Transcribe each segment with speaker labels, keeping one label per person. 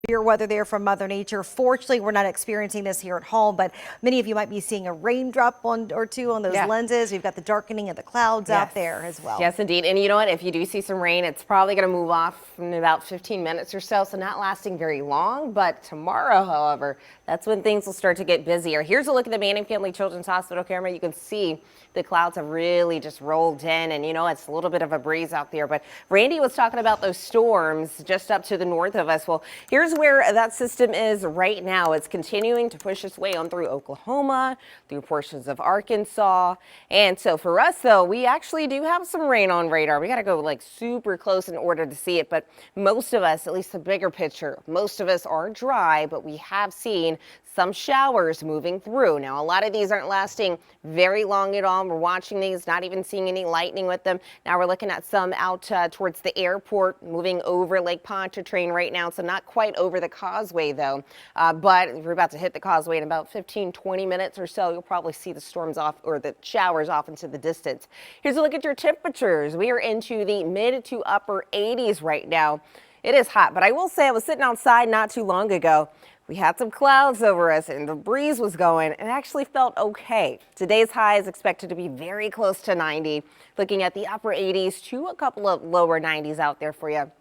Speaker 1: Your weather there from Mother Nature. Fortunately, we're not experiencing this here at home, but many of you might be seeing a raindrop or two on those lenses. We've got the darkening of the clouds out there as well.
Speaker 2: Yes, indeed. And you know what? If you do see some rain, it's probably going to move off in about 15 minutes or so, so not lasting very long. But tomorrow, however, that's when things will start to get busier. Here's a look at the Manning Family Children's Hospital camera. You can see the clouds have really just rolled in, and you know, it's a little bit of a breeze out there. But Randy was talking about those storms just up to the north of us. Well, here's where that system is right now. It's continuing to push its way on through Oklahoma, through portions of Arkansas. And so for us, though, we actually do have some rain on radar. We got to go like super close in order to see it. But most of us, at least the bigger picture, most of us are dry, but we have seen some showers moving through. Now, a lot of these aren't lasting very long at all. We're watching these, not even seeing any lightning with them. Now we're looking at some out towards the airport, moving over Lake Pontchartrain right now. So not quite over the causeway, though. But we're about to hit the causeway in about 15-20 minutes or so. You'll probably see the storms off, or the showers off into the distance. Here's a look at your temperatures. We are into the mid to upper 80s right now. It is hot, but I will say I was sitting outside not too long ago. We had some clouds over us and the breeze was going and it actually felt okay. Today's high is expected to be very close to 90, looking at the upper 80s to a couple of lower 90s out there for you.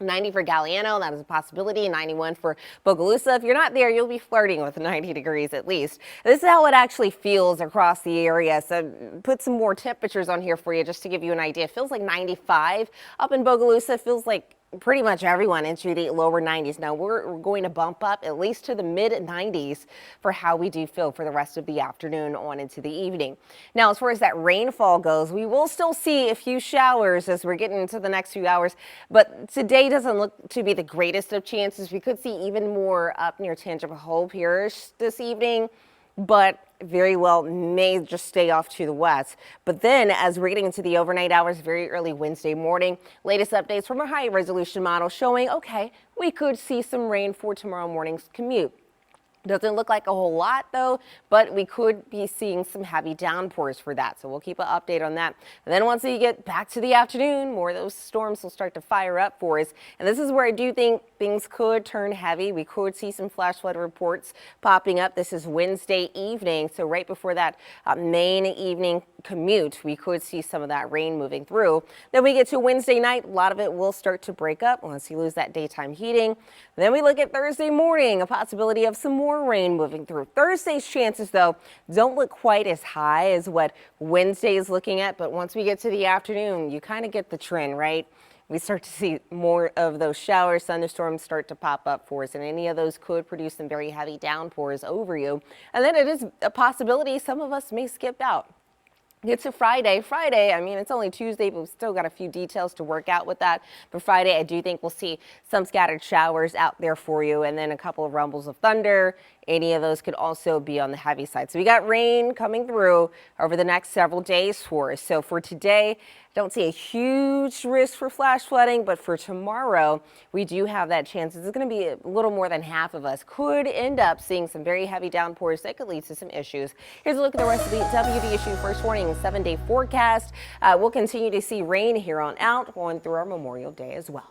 Speaker 2: 90 for Galliano, that is a possibility. 91 for Bogalusa. If you're not there, you'll be flirting with 90 degrees at least. This is how it actually feels across the area. So put some more temperatures on here for you just to give you an idea. It feels like 95 up in Bogalusa. It feels like pretty much everyone into the lower 90s. Now we're going to bump up at least to the mid 90s for how we do feel for the rest of the afternoon on into the evening. Now, as far as that rainfall goes, we will still see a few showers as we're getting into the next few hours, but today doesn't look to be the greatest of chances. We could see even more up near Tangipahoa Hope here this evening, but very well may just stay off to the west. But then as we're getting into the overnight hours, very early Wednesday morning, latest updates from our high resolution model showing, okay, we could see some rain for tomorrow morning's commute. Doesn't look like a whole lot though, but we could be seeing some heavy downpours for that. So we'll keep an update on that. And then once we get back to the afternoon, more of those storms will start to fire up for us. And this is where I do think things could turn heavy. We could see some flash flood reports popping up. This is Wednesday evening. So right before that main evening commute, we could see some of that rain moving through. Then we get to Wednesday night, a lot of it will start to break up once you lose that daytime heating. Then we look at Thursday morning, a possibility of some more rain moving through. Thursday's chances, though, don't look quite as high as what Wednesday is looking at. But once we get to the afternoon, you kind of get the trend, right? We start to see more of those showers, thunderstorms start to pop up for us, and any of those could produce some very heavy downpours over you. And then it is a possibility some of us may skip out. Get to Friday. I mean, it's only Tuesday, but we've still got a few details to work out with that. But Friday, I do think we'll see some scattered showers out there for you, and then a couple of rumbles of thunder. Any of those could also be on the heavy side. So we got rain coming through over the next several days for us. So for today, don't see a huge risk for flash flooding, but for tomorrow, we do have that chance. It's going to be a little more than half of us could end up seeing some very heavy downpours that could lead to some issues. Here's a look at the rest of the WVSU First Warning 7-day forecast. We'll continue to see rain here on out going through our Memorial Day as well.